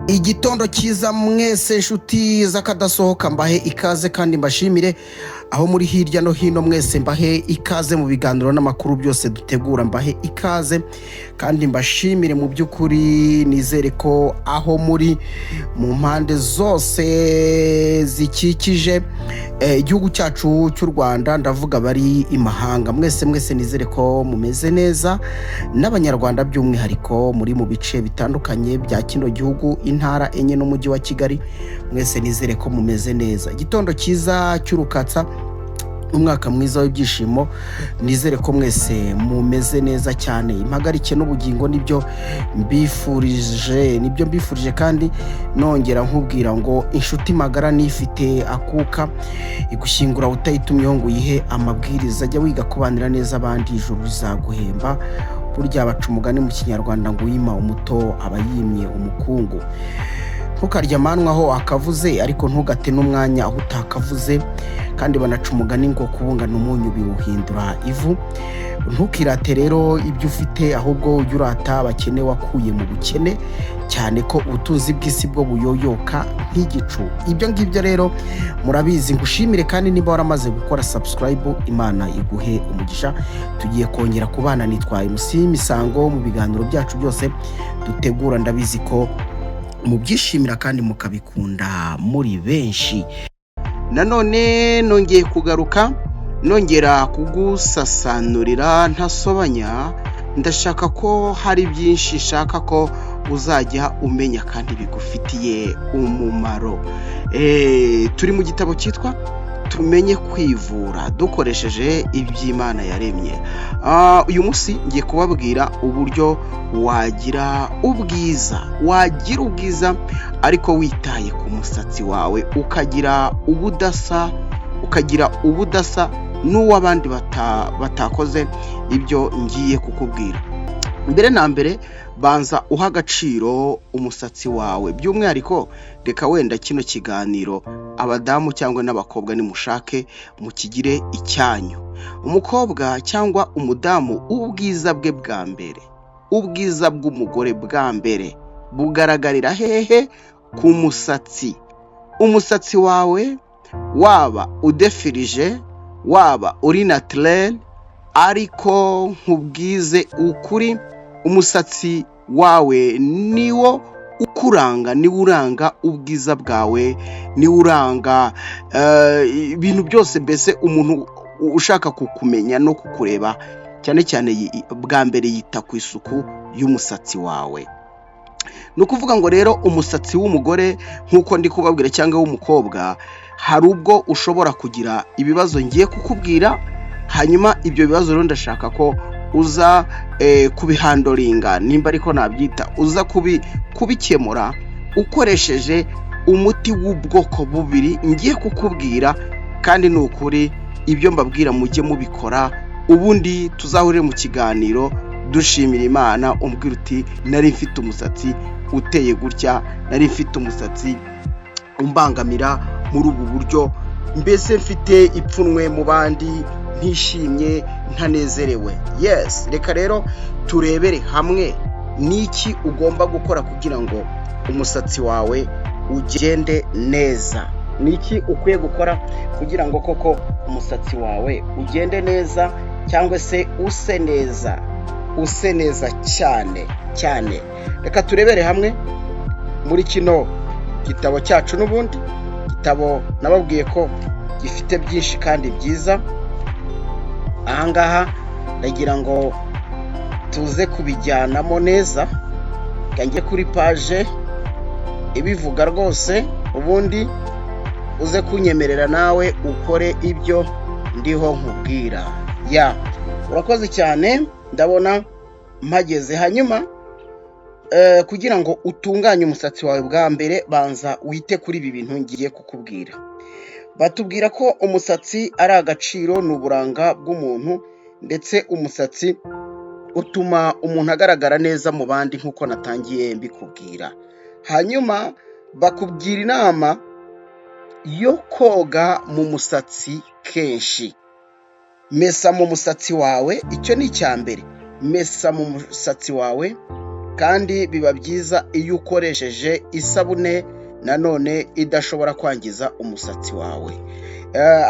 Igitondo cyiza mwese nshuti z'akadasohoka mbahe ikaze kandi mbashimire aho muri hirya no hino mwese mbahe ikaze mu biganiro n'amakuru byose dutegura mbahe ikaze kandi mbashimire mu by'ukuri nizere ko aho muri mu mpande zose zikikije igihugu cyacu cy'u Rwanda ndavuga bari imahanga mwese nizere ko mumeze neza n'abanyarwanda by'umwihariko muri mu bice bitandukanye bya kino gihugu intara enye n'umujyi wa Kigali mwese nizere ko mumeze neza igitondo cyiza cy'urukatsa umwaka mwiza w'ibyishimo nizere ko mwese mumeze neza cyane impagarike n'ubugingo nibyo mbifurije kandi nongera nkubwira ngo inshuti magara nifite akuka igushyingura utayitumyeho ngo uyihe amabwiriza ajya wiga kubanira neza abandi ijuru rizaguhemba burya baca umugani mu kinyarwanda ngo uyima umuto aba yimye umukungu ntukarya amanwa aho akavuze ariko ntugate n'umwanya aho utakavuze kandi banaca umugani ngo kubungana umunyu biwuhindura ivu ntukirate rero ibyo ufite ahubwo ujye urata abakene wakuye mu bukene cyane ko ubutunzi bw'isi bwo buyoyoka nk'igicu ibyo ngibyo rero murabizi ngushimire kandi niba waramaze gukora subscribe Imana iguhe umugisha tugiye kongera kubana nitwaye Misango mu biganiro byacu byose dutegura ndabizi ko mubyishimira kandi mukabikunda muri benshi nanone nongeye kugaruka nongera kugusasanurira ntasobanya ndashaka ko hari byinshi nshaka ko uzajya umenya kandi bigufitiye umumaro turi mu gitabo cyitwa tumenye kwivura dukoresheje iby'Imana yaremye uyu munsi ngiye kubabwira uburyo wagira ubwiza ariko witaye ku musatsi wawe ukagira ubudasa n'uw'abandi batakoze ibyo ngiye kukubwira mbere na mbere banza uha agaciro umusatsi wawe by'umwihariko reka wenda kino kiganiro abadamu cyangwa n'abakobwa nimushake mukigire icyanyu umukobwa cyangwa umudamu ubwiza bwe bwa mbere ubwiza bw'umugore bwa mbere bugaragarira hehe ku umusatsi wawe waba udefirije waba uri naturel ariko nkubwize ukuri umusatsi wawe niwo ukuranga niwo uranga ubwiza bwawe niwo uranga ibintu byose mbese umuntu ushaka kukumenya no kukureba cyane cyane bwa mbere yita ku isuku y'umusatsi wawe ni ukuvuga ngo rero umusatsi w'umugore nk'uko ndi kubabwira cyangwa w'umukobwa hari ubwo ushobora kugira ibibazo ngiye kukubwira hanyuma ibyo bibazo rero ndashaka ko uza kubihandoringa nimba ariko nabyita uza kubikemura ukoresheje umuti w'ubwoko bubiri ngiye kukubwira kandi ni ukuri ibyo mbabwira mujye mubikora ubundi tuzahurire mu kiganiro dushimira Imana umbwira uti nari mfite umusatsi uteye gutya nari mfite umusatsi umbangamira muri ubu buryo mbese mfite ipfunwe mu bandi ntishimye ntanezerewe yes reka rero turebere hamwe niki ugomba gukora kugira ngo umusatsi wawe ugende neza niki ukwiye gukora kugira ngo koko umusatsi wawe ugende neza cyangwa se use neza cyane reka turebere hamwe muri kino gitabo cyacu n'ubundi gitabo nababwiye ko gifite byinshi kandi byiza ahangaha ndagira ngo tuze kubijyanamo neza kange kuri page ibivuga rwose ubundi uze kunyemerera nawe ukore ibyo ndiho nkubwira urakoze cyane ndabona mpageze hanyuma kugira ngo utunganye umusatsi wawe bwa mbere banza wite kuri ibi bintu ngiye kukubwira batubwira ko umusatsi ari agaciro n'uburanga bw'umuntu ndetse umusatsi utuma umuntu agaragara neza mu bandi nk'uko natangiye mbikubwira hanyuma bakubwira inama yo koga mu musatsi kenshi mesa mu musatsi wawe, icyo ni icya mbere. Mesa mu musatsi wawe, kandi biba byiza iyo ukoresheje isabune nanone idashobora kwangiza umusatsi wawe.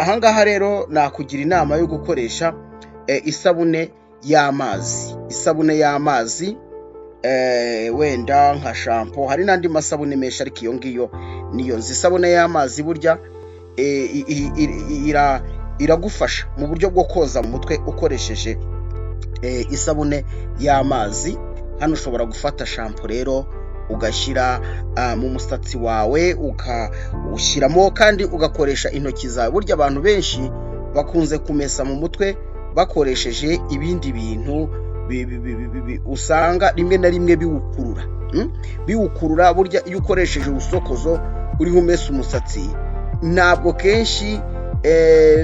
Ahangaha rero nakugira inama yo gukoresha isabune y'amazi. Isabune y'amazi, wenda nka shampo, hari n'andi masabune menshi ariko iyo ngiyo niyo nzi. Isabune y'amazi burya iragufasha mu buryo bwo koza mu mutwe ukoresheje isabune y'amazi. Hano ushobora gufata shampo rero ugashyira mu musatsi wawe, ukawushyiramo kandi ugakoresha intoki zawe. Burya abantu benshi bakunze kumesa mu mutwe bakoresheje ibindi bintu usanga rimwe na rimwe biwukurura. Burya iyo ukoresheje urusokozo uriho umesa umusatsi, ntabwo kenshi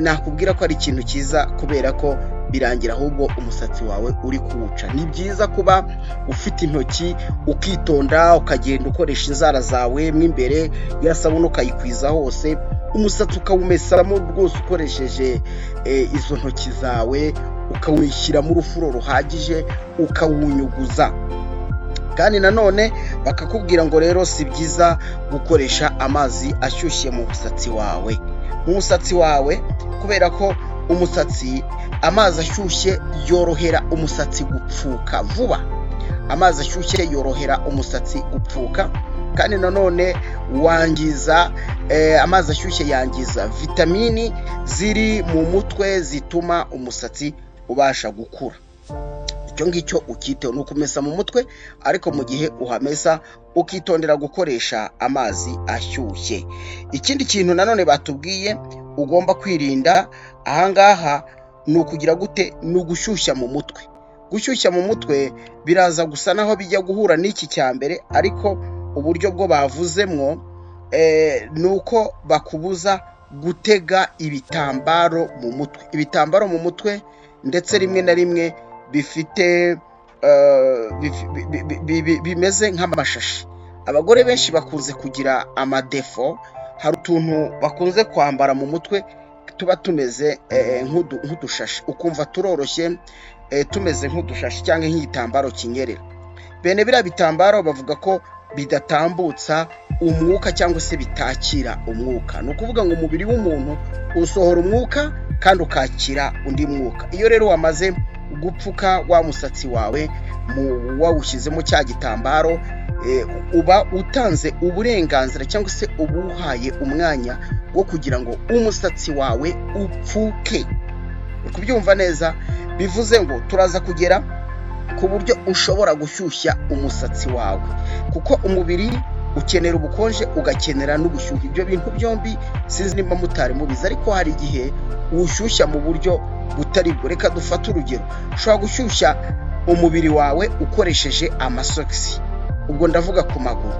nakubwira ko ari ikintu cyiza, kubera ko birangira ahubwo umusatsi wawe uri kuwuca. Ni byiza kuba ufite intoki ukitonda, ukagenda ukoresha inzara zawe mo imbere ya sabune ukayikwiza hose, umusatsi ukawumesamo rwose ukoresheje izo ntoki zawe, ukawushyiramo urufuro ruhagije, ukawunyuguza. Kandi nanone bakakubwira ngo rero si byiza gukoresha amazi ashyushye mu musatsi wawe. Mu musatsi wawe, kubera ko amazi ashyushye yorohera umusatsi gupfuka vuba. Amazi ashyushye yorohera umusatsi gupfuka, kandi nanone amazi ashyushye yangiza vitamini ziri mu mutwe zituma umusatsi ubasha gukura. Icyo ngicyo ukiteho, ni ukumesa mu mutwe, ariko mu gihe uhamesa ukitondera gukoresha amazi ashyushye. Ikindi kintu nanone batubwiye ugomba kwirinda ahangaha ni ukugira gute? Ni ugushyushya mu mutwe. Gushyushya mu mutwe biraza gusa naho bijya guhura n'iki cya mbere, ariko uburyo bwo bavuzemwo ni uko bakubuza gutega ibitambaro mu mutwe. Ibitambaro mu mutwe ndetse rimwe na rimwe bifite bimeze nk'amashashi. Abagore benshi bakunze kugira amadefo, hari utuntu bakunze kwambara mu mutwe tuba tumeze nk'udushashi, ukumva turoroshye, tumeze nk'udushashi cyangwa nk'igitambaro kinyerera. Bene biriya bitambaro bavuga ko bidatambutsa umwuka cyangwa se bitakira umwuka. Ni ukuvuga ngo umubiri w'umuntu usohora umwuka kandi ukakira undi mwuka. Iyo rero wamaze gupfuka wa musatsi wawe wawushyizemo cya gitambaro, uba utanze uburenganzira cyangwa se ubuhaye umwanya wo kugira ngo umusatsi wawe upfuke. Kubyumva neza, bivuze ngo turaza kugera ku buryo ushobora gushyushya umusatsi wawe, kuko umubiri ukenera ubukonje ugakenera n'ubushyuhe. Ibyo bintu byombi sinzi niba mutari mubizi, ariko hari igihe uwushyushya mu buryo butari bwo. Reka dufate urugero, ushobora gushyushya umubiri wawe ukoresheje amasogisi. Ubwo ndavuga ku maguru.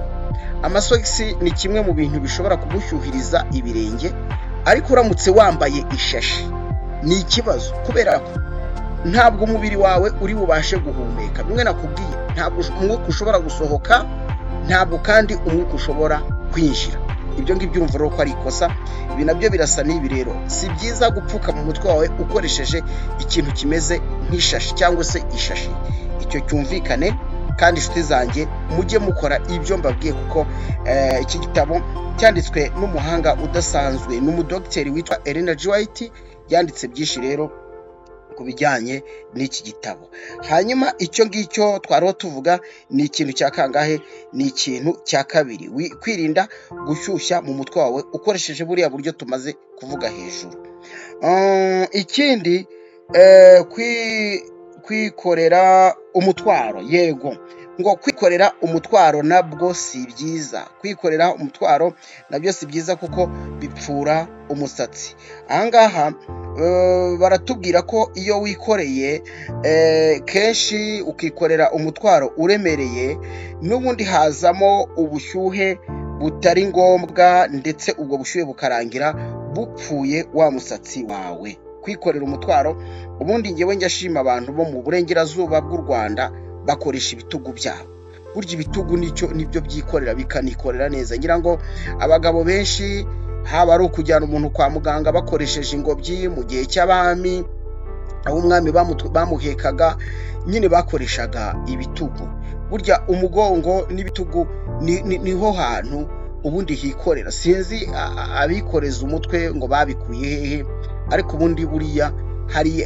Amasogisi ni kimwe mu bintu bishobora kugushyuhiriza ibirenge, ariko uramutse wambaye ishashi ni ikibazo, kubera ko ntabwo umubiri wawe uri bubashe guhumeka. Bimwe nakubwiye, ntabwo umwuka ushobora gusohoka, ntabwo kandi umwuka ushobora kwinjira. Ibyo ngibyo urumva rero ko ari ikosa. Ibi nabyo birasa n'ibi rero. Si byiza gupfuka mu mutwe wawe ukoresheje ikintu kimeze nk'ishashi cyangwa se ishashi. Icyo cyumvikane, kandi inshuti zanjye mujye mukora ibyo mbabwiye, kuko iki gitabo cyanditswe n'umuhanga udasanzwe, n'umudogiteri witwa Ellen G. White. Yanditse byinshi rero ku bijyanye n'iki gitabo. Hanyuma icyo ngicyo twariho tuvuga ni ikintu cya kangahe? Ni ikintu cya kabiri, kwirinda gushyushya mu mutwe wawe ukoresheje buriya buryo tumaze kuvuga hejuru. Ikindi, kwikorera umutwaro. Yego, ngo kwikorera umutwaro nabwo si byiza. Kwikorera umutwaro nabyo si byiza kuko bipfura umusatsi. Ahangaha baratubwira ko iyo wikoreye kenshi ukikorera umutwaro uremereye, n'ubundi hazamo ubushyuhe butari ngombwa, ndetse ubwo bushyuhe bukarangira bupfuye wa musatsi wawe. Kwikorera umutwaro, ubundi ngewe njyashima abantu bo mu burengerazuba bw'u Rwanda bakoresha ibitugu byabo. Burya ibitugu nibyo byikorera bikanikorera neza. Ngira ngo abagabo benshi haba ari ukujyana umuntu kwa muganga bakoresheje ingobyi mu gihe cy'abami, aho umwami bamuhekaga nyine bakoreshaga ibitugu. Burya umugongo n'ibitugu niho hantu ubundi hikorera. Sinzi abikoreza umutwe ngo babikuye hehe, ariko ubundi buriya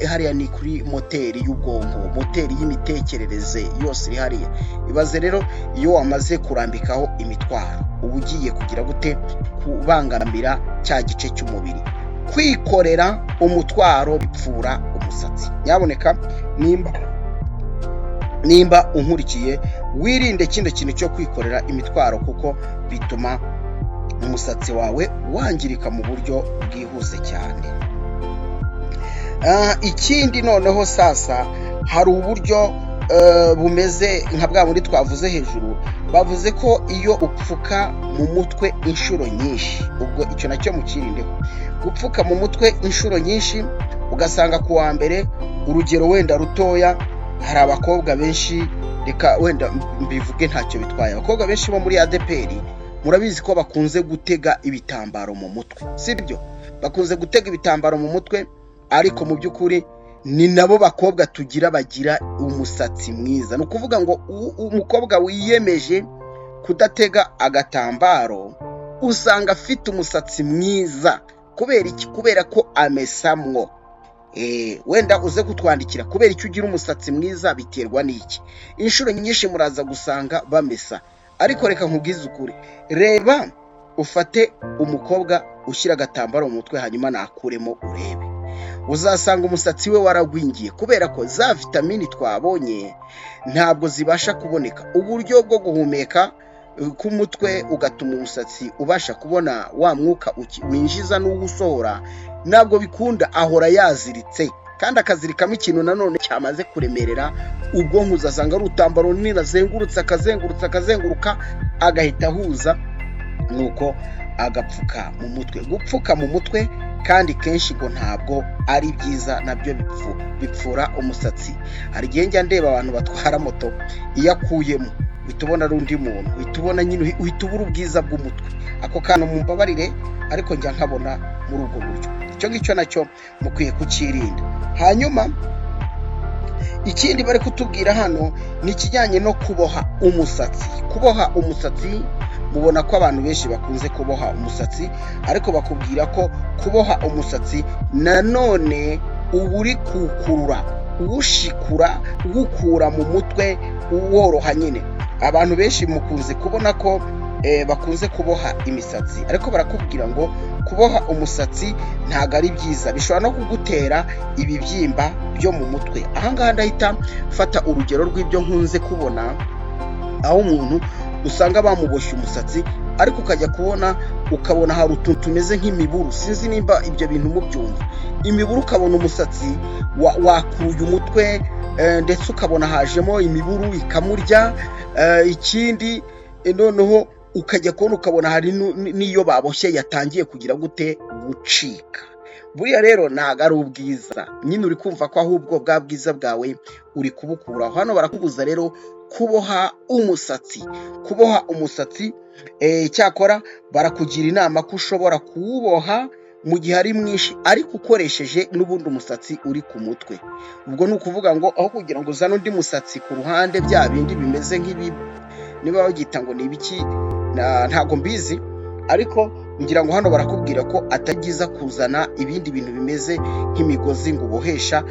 hariya ni kuri moteri y'ubwonko, moteri y'imitekerereze yose iri hariya. Ibaze rero iyo wamaze kurambikaho imitwaro uba ugiye kugira gute kubangamira cya gice cy'umubiri. Kwikorera umutwaro bipfura umusatsi. Nyaboneka nimba unkurikiye wirinde kino kintu cyo kwikorera imitwaro, kuko bituma umusatsi wawe wangirika mu buryo bwihuse cyane. Ikindi noneho sasa hari uburyo bumeze nka bwa bundi twavuze hejuru. Bavuze ko iyo upfuka mu mutwe inshuro nyinshi, ubwo icyo nacyo mukirindeho. Gupfuka mu mutwe inshuro nyinshi, ugasanga ku wa mbere, urugero wenda rutoya, hari abakobwa benshi, reka wenda mbivuge ntacyo bitwaye, abakobwa benshi bo muri ADPR murabizi ko bakunze gutega ibitambaro mu mutwe, sibyo? Bakunze gutega ibitambaro mu mutwe, ariko mu by'ukuri ni nabo bakobwa bagira umusatsi mwiza. Ni ukuvuga ngo umukobwa wiyemeje kudatega agatambaro usanga afite umusatsi mwiza. Kubera iki? Kubera ko amesamwo. Wenda uze kutwandikira kubera icyo ugira umusatsi mwiza biterwa n'iki. Inshuro nyinshi muraza gusanga bamesa, ariko reka nkubwize ukuri, reba ufate umukobwa ushyira agatambaro mu mutwe hanyuma nakuremo urebe, uzasanga umusatsi we waragwingiye, kubera ko za vitamini twabonye ntabwo zibasha kuboneka. Uburyo bwo guhumeka k'umutwe ugatuma umusatsi ubasha kubona wa mwuka winjiza n'uwusohora ntabwo bikunda, ahora yaziritse, kandi akazirikamo ikintu nanone cyamaze kuremerera ubwonko. Uzasanga ari urutambaro runini akazenguruka agahita ahuza, nuko agapfuka mu mutwe. Gupfuka mu mutwe kandi kenshi ngo ntabwo ari byiza, nabyo bipfura umusatsi. Hari igihe njya ndeba abantu batwara moto, iyo akuyemo uhita ubona ari undi muntu, uhita ubona nyine, uhita ubura ubwiza bw'umutwe. Ako kantu mumbabarire, ariko njya nkabona muri ubwo buryo. Icyo ngicyo nacyo mukwiye kukirinda. Hanyuma ikindi bari kutubwira hano ni ikijyanye no kuboha umusatsi. Kuboha umusatsi, mubona ko abantu benshi bakunze kuboha umusatsi, ariko bakubwira ko kuboha umusatsi nanone uba uri kuwukurura, uwushikura, uwukura mu mutwe, uworoha nyine. Abantu benshi mukunze kubona ko bakunze kuboha imisatsi, ariko barakubwira ngo kuboha umusatsi ntago ari byiza, bishobora no kugutera ibibyimba byo mu mutwe. Ahangaha ndahita fata urugero rw'ibyo nkunze kubona, aho umuntu usanga bamuboshye umusatsi, ariko ukajya ukabona hari utuntu tumeze nk'imiburu. Sinzi nimba ibyo bintu mubyumva. Imiburu, ukabona umusatsi wakuruye umutwe, ndetse ukabona hajemo imiburu ikamurya. Ikindi noneho ukajya ukabona hari n'iyo baboshye yatangiye kugira gute gucika. Buriya rero ntago ari ubwiza, nyine uri kumva ko ahubwo bwa bwiza bwawe uri kubukura. Hano barakubuza rero kuboha umusatsi. Kuboha umusatsi, cyakora barakugira inama ko ushobora kuwuboha mu gihe ari mwinshi, ariko ukoresheje n'ubundi umusatsi uri ku mutwe. Ubwo ni ukuvuga ngo aho kugira ngo uzane undi musatsi ku ruhande, bya bindi bimeze nk'ibi, niba bagita ngo ni ibiki ntago mbizi, ariko ngira ngo hano barakubwira ko atagiza kuzana ibindi bintu bimeze nk'imigozi ngo ubohesha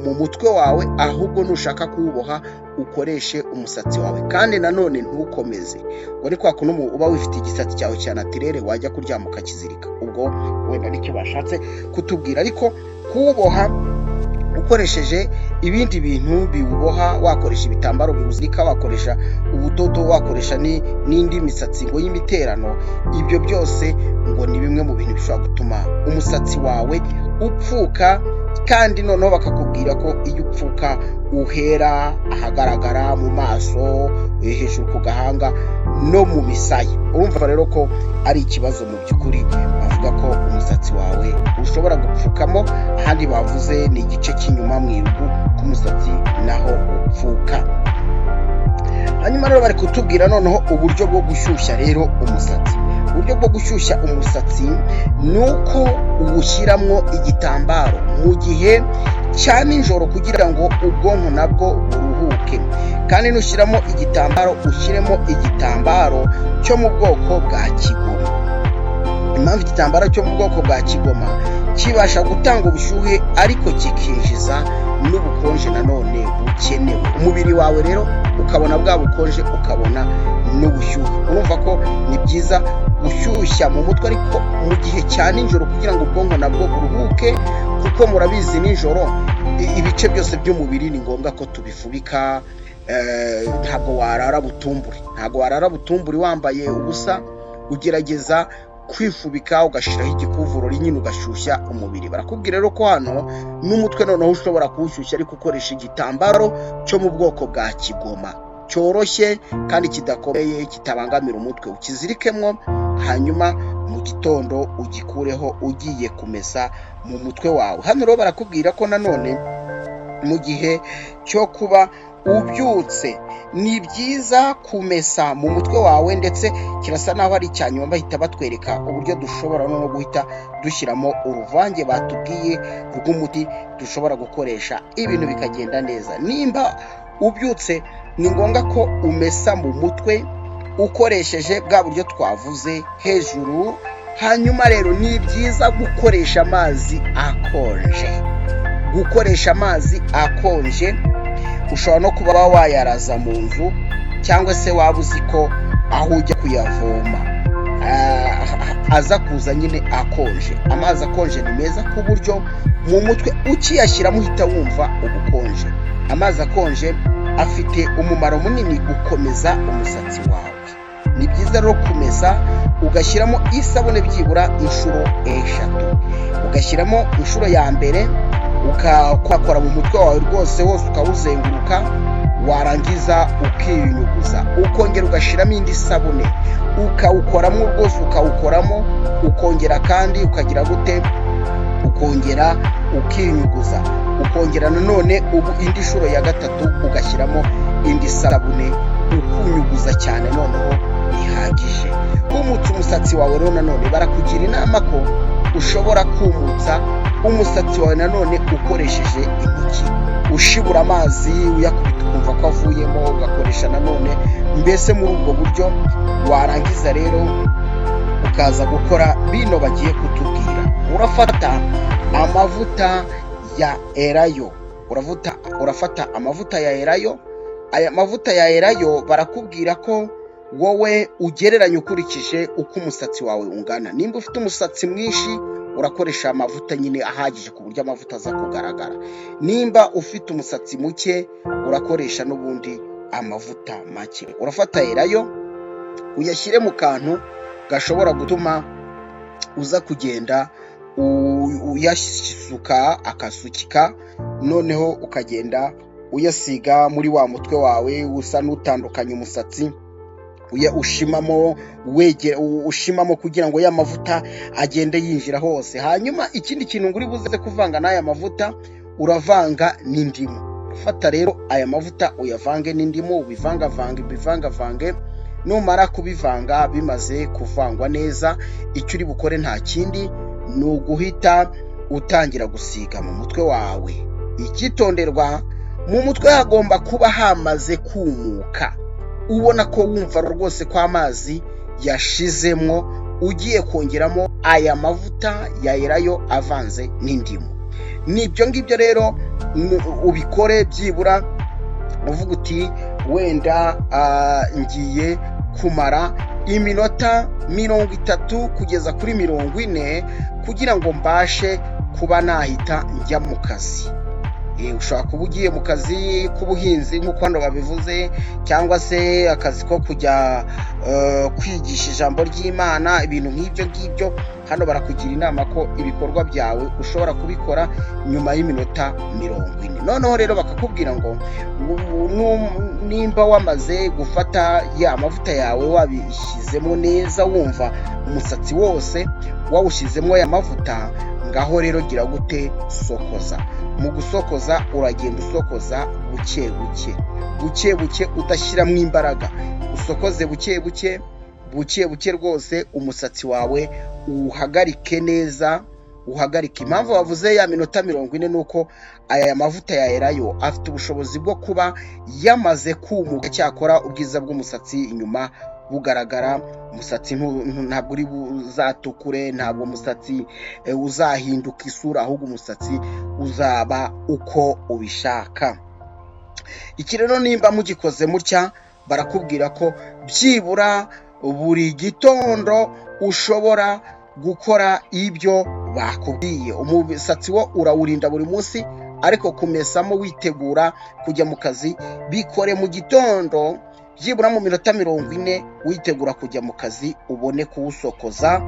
mu mutwe wawe, ahubwo nushaka kuwuboha ukoreshe umusatsi wawe, kandi nanone ntukomeze. Ngo ni kwa kuntu uba wifite igisatsi cyawe cya natirere, wajya kuryama ukakizirika. Ubwo wenda nicyo bashatse kutubwira, ariko kuwuboha ukoresheje ibindi bintu biwuboha, wakoresha ibitambaro biwuzirika, wakoresha ubudodo, wakoresha n'indi misatsi ngo y'imiterano, ibyo byose ngo ni bimwe mu bintu bishobora gutuma umusatsi wawe upfuka. Kandi noneho bakakubwira ko iyo upfuka uhera ahagaragara mu maso, hejuru ku gahanga no mu misaya. Urumva rero ko ari ikibazo mu by'ukuri. Bavuga ko umusatsi wawe ushobora gupfukamo, ahandi bavuze ni igice cy'inyuma mu irugu k'umusatsi naho upfuka. Hanyuma rero bari kutubwira noneho uburyo bwo gushyushya rero umusatsi. Uburyo bwo gushyushya umusatsi ni uko uwushyiramo igitambaro mu gihe cya nijoro kugira ngo ubwonko nabwo buruhuke. Kandi nushyiramo igitambaro ushyiremo igitambaro cyo mu bwoko bwa kigoma. Impamvu igitambaro cyo mu bwoko bwa kigoma kibasha gutanga ubushyuhe ariko kikinjiza n'ubukonje nanone bukenewe. Umubiri wawe rero ukabona bwa bukonje ukabona n'ubushyuhe. Urumva ko ni byiza gushyushya mu mutwe ariko mu gihe cya nijoro kugira ngo ubwonko nabwo buruhuke, kuko murabizi nijoro ibice byose by'umubiri ni ngombwa ko tubifubika. Ntabwo warara butumburi wambaye ubusa, ugerageza kwifubika ugashyiraho igikuvurori nyine ugashyushya umubiri. Barakubwira rero ko hano n'umutwe noneho ushobora kuwushyushya ariko ukoresha igitambaro cyo mu bwoko bwa kigoma, cyoroshye kandi kidakomeye, kitabangamira umutwe. Ukizirikemwo hanyuma mu gitondo ugikureho ugiye kumesa mu mutwe wawe. Hano rero barakubwira ko nanone mu gihe cyo kuba ubyutse ni byiza kumesa mu mutwe wawe, ndetse kirasa naho ari icyanyuma bahita batwereka uburyo dushobora no guhita dushyiramo uruvange batubwiye rw'umuti dushobora gukoresha ibintu bikagenda neza. Nimba ubyutse ni ngombwa ko umesa mu mutwe ukoresheje bwa buryo twavuze hejuru. Hanyuma rero ni byiza gukoresha amazi akonje. Ushobora no kuba wayaraza mu nzu, cyangwa se waba uzi ko aho ujya kuyavoma aza kuza nyine akonje. Amazi akonje ni meza ku buryo mu mutwe ukiyashyiramo uhita wumva ubukonje. Amazi akonje afite umumaro munini gukomeza umusatsi wawe. Ni byiza rero kumesa ugashyiramo isabune byibura inshuro 3, ugashyiramo inshuro ya mbere ukakora mu mutwe wawe rwose wose ukawuzenguruka, warangiza ukiyunyuguza, ukongera ugashyiramo indi sabune ukawukoramo rwose, ukongera kandi ukagira gute, ukongera ukiyunyuguza, ukongera nanone indi nshuro ya 3 ugashyiramo indi sabune ukunyuguza cyane noneho bihagije. Kumutsa umusatsi wawe rero nanone barakugira inama ko ushobora kumutsa umusatsi wawe nanone ukoresheje intoki, ushibura amazi uyakubita ukumva ko avuyemo, ugakoresha nanone mbese muri ubwo buryo. Warangiza rero ukaza gukora bino bagiye kutubwira. Urafata amavuta ya elayo, urafata amavuta ya elayo. Aya mavuta ya elayo barakubwira ko wowe ugereranya ukurikije uko umusatsi wawe ungana. Nimba ufite umusatsi mwinshi urakoresha amavuta nyine ahagije ku buryo amavuta aza kugaragara. Nimba ufite umusatsi muke urakoresha n'ubundi amavuta make. Urafata elayo uyashyire mu kantu gashobora gutuma uza kugenda uyasuka akasukika, noneho ukagenda uyasiga muri wa mutwe wawe usa n'utandukanye umusatsi, ushimamo kugira ngo ya mavuta agende yinjira hose. Hanyuma ikindi kintu nguri buze kuvanga n'aya mavuta, uravanga n'indimu. Fata rero aya mavuta uyavange n'indimu, ubivangavange. Numara kubivanga bimaze kuvangwa neza, icyo uri bukore nta kindi ni uguhita utangira gusiga mu mutwe wawe. Ikitonderwa, mu mutwe hagomba kuba hamaze kumuka, ubona ko wumva rwose ko amazi yashizemo, ugiye kongeramo aya mavuta ya elayo avanze n'indimu. Nibyo ngibyo rero ubikore byibura uvuga uti wenda ngiye kumara iminota 30 kugeza kuri 40 kugira ngo mbashe kuba nahita njya mu kazi. Ushobora kuba ugiye mu kazi k'ubuhinzi nk'uko hano babivuze, cyangwa se akazi ko kujya kwigisha ijambo ry'Imana, ibintu nk'ibyo ngibyo. Hano barakugira inama ko ibikorwa byawe ushobora kubikora nyuma y'iminota 40. Noneho rero bakakubwira ngo nimba wamaze gufata ya mavuta yawe wabishyizemo neza, wumva umusatsi wose wawushyizemo ya mavuta, ngaho rero gira gute, sokoza. Mu gusokoza uragenda usokoza buke buke udashyiramo imbaraga, usokoze buke buke rwose. Umusatsi wawe uhagarike neza, uhagarike. Impamvu bavuze ya minota 40 nuko aya mavuta ya elayo afite ubushobozi bwo kuba yamaze kumuka, cyakora ubwiza bw'umusatsi inyuma bugaragara. Umusatsi ntabwo uri buzatukure, ntabwo umusatsi uzahinduka isura, ahubwo umusatsi uzaba uko ubishaka. Iki rero nimba mugikoze mutya, barakubwira ko byibura buri gitondo ushobora gukora ibyo bakubwiye. Umusatsi wo urawurinda buri munsi, ariko kumesamo witegura kujya mu kazi bikore mu gitondo byibura mu minota 40 witegura kujya mu kazi, ubone kuwusokoza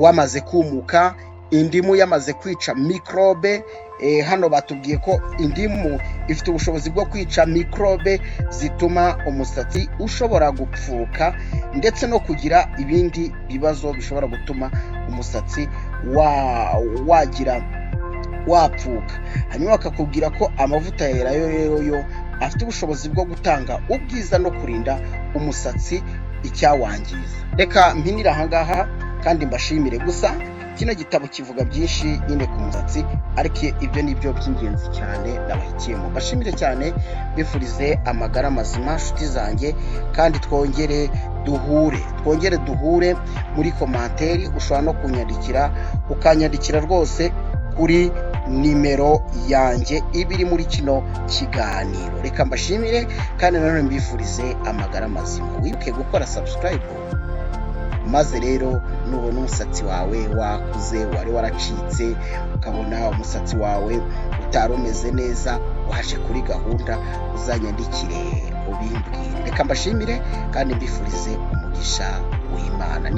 wamaze kumuka. Indimu yamaze kwica mikrobe. Hano batubwiye ko indimu ifite ubushobozi bwo kwica mikrobe zituma umusatsi ushobora gupfuka ndetse no kugira ibindi bibazo bishobora gutuma umusatsi wagira wapfuka. Hanyuma bakakubwira ko amavuta ya elayo yo afite ubushobozi bwo gutanga ubwiza no kurinda umusatsi icyawangiza. Reka mpinira ahangaha kandi mbashimire. Gusa kino gitabo kivuga byinshi nyine ku musatsi, ariko ibyo nibyo by'ingenzi cyane nabahitiyemo. Mbashimire cyane, bifurize amagara mazima nshuti zanjye, kandi twongere duhure muri komanteri. Ushobora no kunyandikira, ukanyandikira rwose kuri nimero yanjye ibiri muri kino kiganiro. Reka mbashimire kandi nanone mbifurize amagara mazima. Wibuke gukora subscribe, maze rero nubona umusatsi wawe wakuze, wari waracitse, ukabona umusatsi wawe utari umeze neza, waje kuri gahunda, uzanyandikire ubimbwire. Reka mbashimire kandi mbifurize umugisha w'Imana.